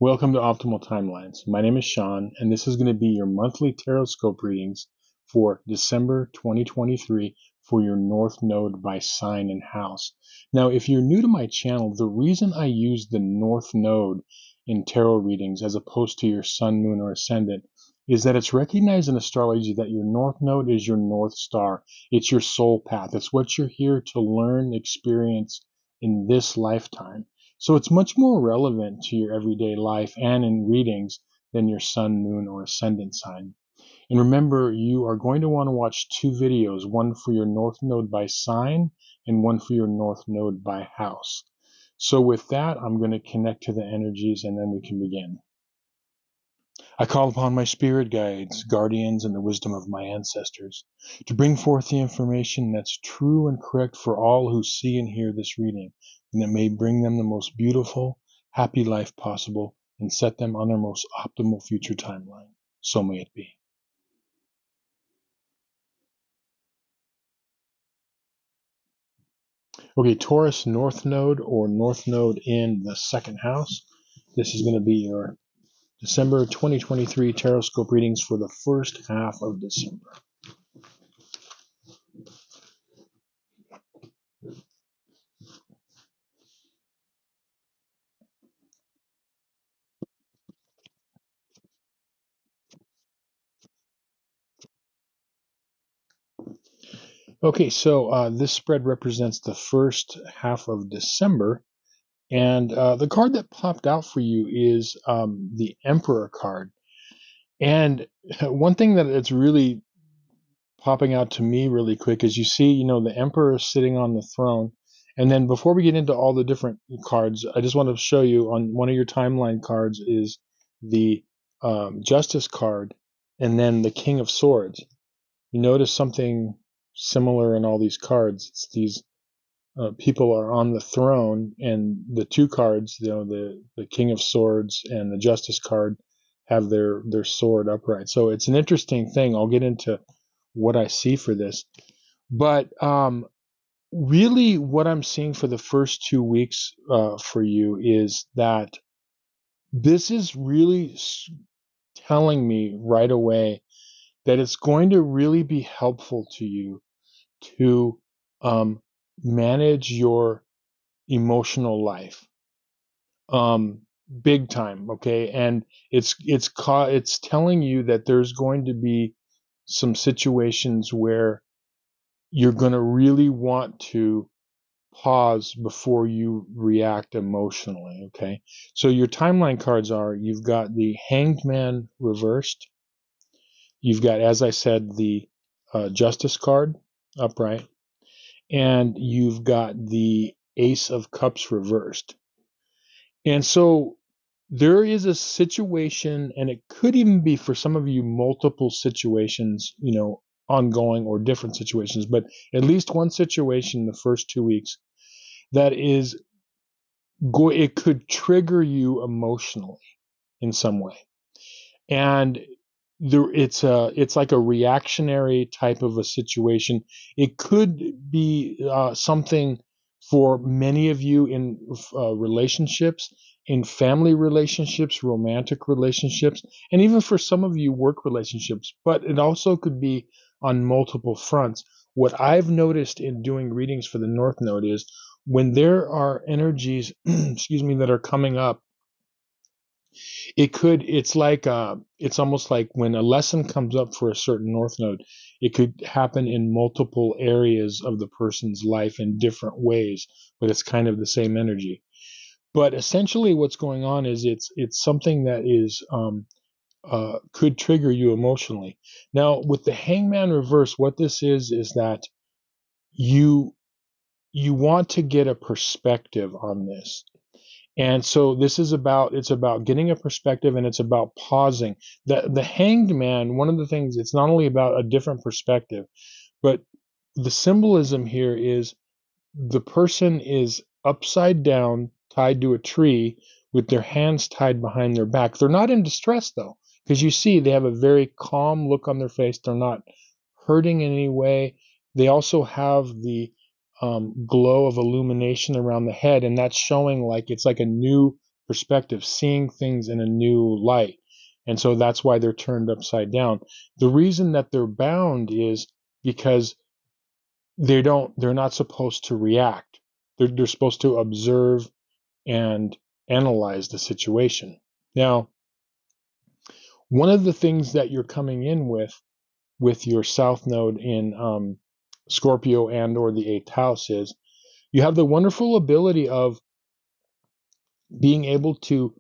Welcome to Optimal Timelines. My name is Sean, and this is going to be your monthly Tarotscope readings for December 2023 for your North Node by sign and house. Now, if you're new to my channel, the reason I use the North Node in tarot readings as opposed to your Sun, Moon, or Ascendant is that it's recognized in astrology that your North Node is your North Star. It's your soul path. It's what you're here to learn, experience in this lifetime. So it's much more relevant to your everyday life and in readings than your sun, moon, or ascendant sign. And remember, you are going to want to watch two videos, one for your north node by sign and one for your north node by house. So with that, I'm going to connect to the energies and then we can begin. I call upon my spirit guides, guardians, and the wisdom of my ancestors to bring forth the information that's true and correct for all who see and hear this reading, and that may bring them the most beautiful, happy life possible and set them on their most optimal future timeline. So may it be. Okay, Taurus North Node or North Node in the second house. This is going to be your December 2023 Tarotscope readings for the first half of December. Okay, so this spread represents the first half of December, and the card that popped out for you is the Emperor card. And one thing that it's really popping out to me really quick is you see, the Emperor sitting on the throne. And then before we get into all the different cards, I just want to show you on one of your timeline cards is the Justice card and then the King of Swords. You notice something similar in all these cards. It's these people are on the throne, and the two cards, the King of Swords and the Justice card, have their sword upright. So it's an interesting thing. I'll get into what I see for this, but really, what I'm seeing for the first 2 weeks for you is that this is really telling me right away that it's going to really be helpful to you to manage your emotional life, big time. Okay, and it's telling you that there's going to be some situations where you're going to really want to pause before you react emotionally. Okay, so your timeline cards are: you've got the Hanged Man reversed, you've got, as I said, the Justice card upright, and you've got the Ace of Cups reversed. And so there is a situation, and it could even be for some of you multiple situations, ongoing or different situations, but at least one situation in the first 2 weeks that is it could trigger you emotionally in some way. And it's like a reactionary type of a situation. It could be something for many of you in relationships, in family relationships, romantic relationships, and even for some of you work relationships. But it also could be on multiple fronts. What I've noticed in doing readings for the North Node is when there are energies, excuse me, that are coming up, it's almost like when a lesson comes up for a certain north node, it could happen in multiple areas of the person's life in different ways, but it's kind of the same energy. But essentially what's going on is it's something that is could trigger you emotionally. Now with the Hangman reverse, what this is that you want to get a perspective on this. And so it's about getting a perspective, and it's about pausing. The Hanged Man, one of the things, it's not only about a different perspective, but the symbolism here is the person is upside down, tied to a tree with their hands tied behind their back. They're not in distress though, because you see they have a very calm look on their face. They're not hurting in any way. They also have the glow of illumination around the head, and that's showing like it's like a new perspective, seeing things in a new light. And so that's why they're turned upside down. The reason that they're bound is because they're not supposed to react. They're supposed to observe and analyze the situation. Now, one of the things that you're coming in with your south node in Scorpio and or the eighth house is you have the wonderful ability of being able to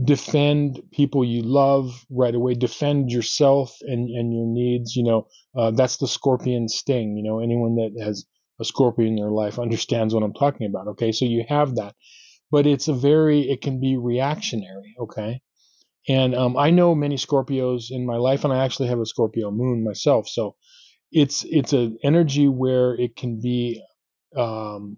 defend people you love right away, defend yourself and your needs. That's the scorpion sting. Anyone that has a scorpion in their life understands what I'm talking about. Okay, so you have that, but it can be reactionary. Okay. And I know many Scorpios in my life, and I actually have a Scorpio moon myself. So it's an energy where it can be um,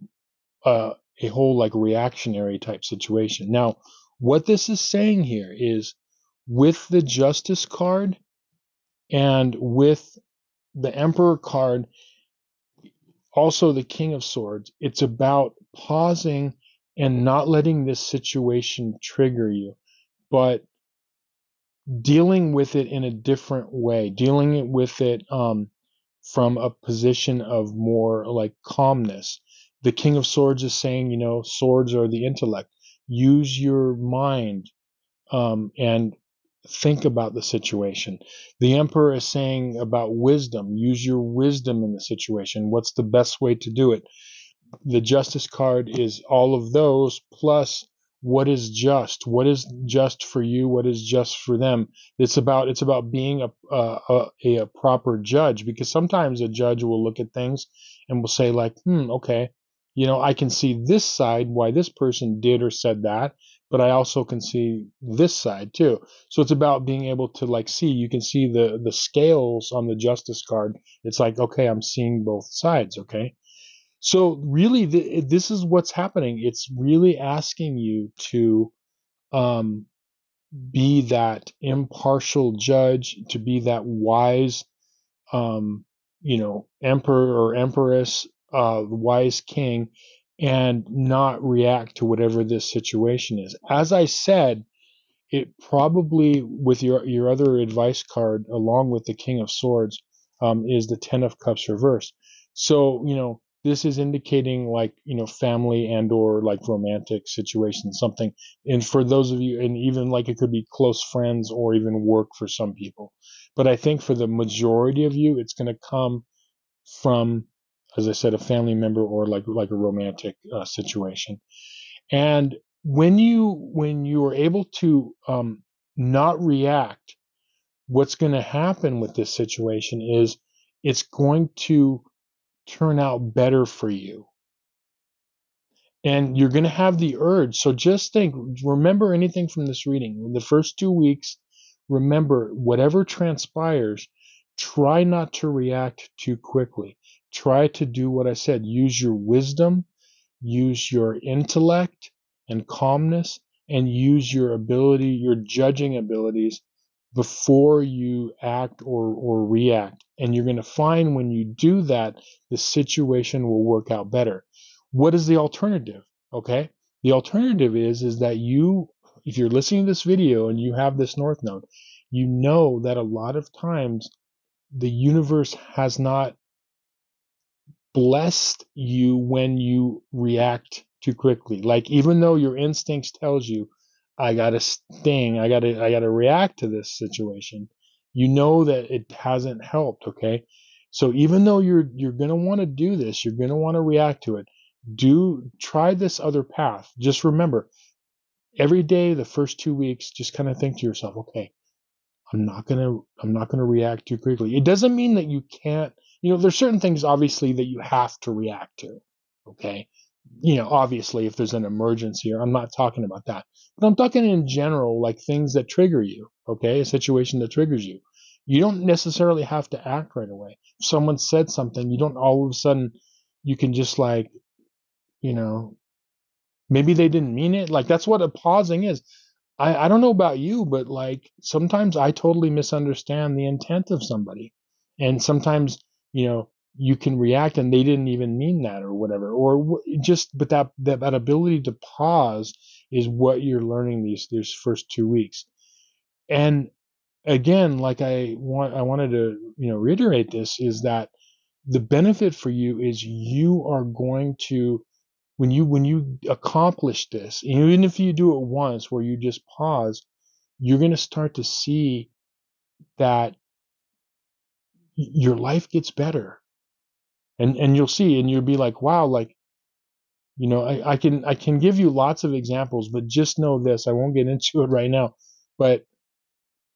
a whole like reactionary type situation. Now, what this is saying here is with the Justice card and with the Emperor card, also the King of Swords, it's about pausing and not letting this situation trigger you, but dealing with it in a different way, dealing with it from a position of more like calmness. The King of Swords is saying, swords are the intellect. Use your mind and think about the situation. The Emperor is saying about wisdom. Use your wisdom in the situation. What's the best way to do it? The Justice card is all of those plus what is just for you, what is just for them. It's about being a proper judge, because sometimes a judge will look at things and will say like, okay, I can see this side why this person did or said that, but I also can see this side too. So it's about being able to like see. You can see the scales on the Justice card. It's like, okay, I'm seeing both sides. Okay. So really, this is what's happening. It's really asking you to um, be that impartial judge, to be that wise, emperor or empress, wise king, and not react to whatever this situation is. As I said, it probably, with your other advice card along with the King of Swords, is the Ten of Cups reversed. So this is indicating like family and or like romantic situation, something. And for those of you, and even like it could be close friends or even work for some people. But I think for the majority of you, it's going to come from, as I said, a family member or like a romantic situation. And when you are able to not react, what's going to happen with this situation is it's going to turn out better for you. And you're going to have the urge. So just remember anything from this reading. In the first 2 weeks, remember whatever transpires, try not to react too quickly. Try to do what I said. Use your wisdom, use your intellect and calmness, and use your judging abilities before you act or react. And you're going to find when you do that, the situation will work out better. What is the alternative? Okay. The alternative is that if you're listening to this video and you have this North Node, you know that a lot of times the universe has not blessed you when you react too quickly. Like even though your instincts tells you, I gotta sting, I gotta react to this situation, you know that it hasn't helped. Okay, so even though you're gonna want to do this, you're gonna want to react to it. Try this other path. Just remember, every day, the first 2 weeks, just kind of think to yourself, okay, I'm not gonna react too quickly. It doesn't mean that you can't. There's certain things obviously that you have to react to. Okay. Obviously, if there's an emergency, or I'm not talking about that, but I'm talking in general, like things that trigger you. Okay, a situation that triggers you. You don't necessarily have to act right away. If someone said something, you don't all of a sudden. You can just like, you know, maybe they didn't mean it. Like that's what a pausing is. I don't know about you, but like sometimes I totally misunderstand the intent of somebody. And sometimes, you can react and they didn't even mean that or whatever, or just, but that ability to pause is what you're learning these first 2 weeks. And again, like I wanted to, reiterate this, is that the benefit for you is you are going to, when you accomplish this, even if you do it once where you just pause, you're going to start to see that your life gets better. And you'll see, and you'll be like, wow, like, I can give you lots of examples, but just know this, I won't get into it right now. But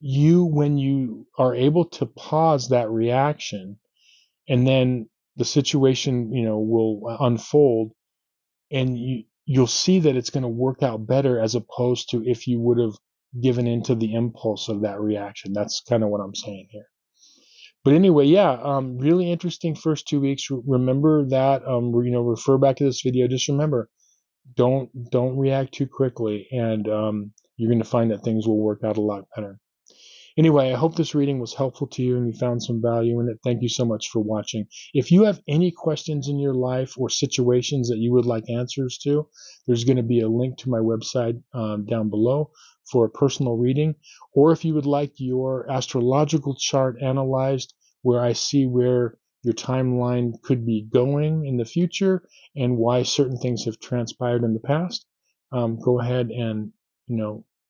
when you are able to pause that reaction, and then the situation, will unfold, and you'll see that it's going to work out better, as opposed to if you would have given into the impulse of that reaction. That's kind of what I'm saying here. But anyway, yeah, really interesting first 2 weeks. Remember that, refer back to this video. Just remember, don't react too quickly, and you're going to find that things will work out a lot better. Anyway, I hope this reading was helpful to you and you found some value in it. Thank you so much for watching. If you have any questions in your life or situations that you would like answers to, there's going to be a link to my website down below for a personal reading. Or if you would like your astrological chart analyzed, where I see where your timeline could be going in the future and why certain things have transpired in the past, go ahead and,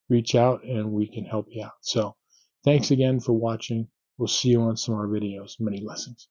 reach out and we can help you out. So, thanks again for watching. We'll see you on some more videos. Many blessings.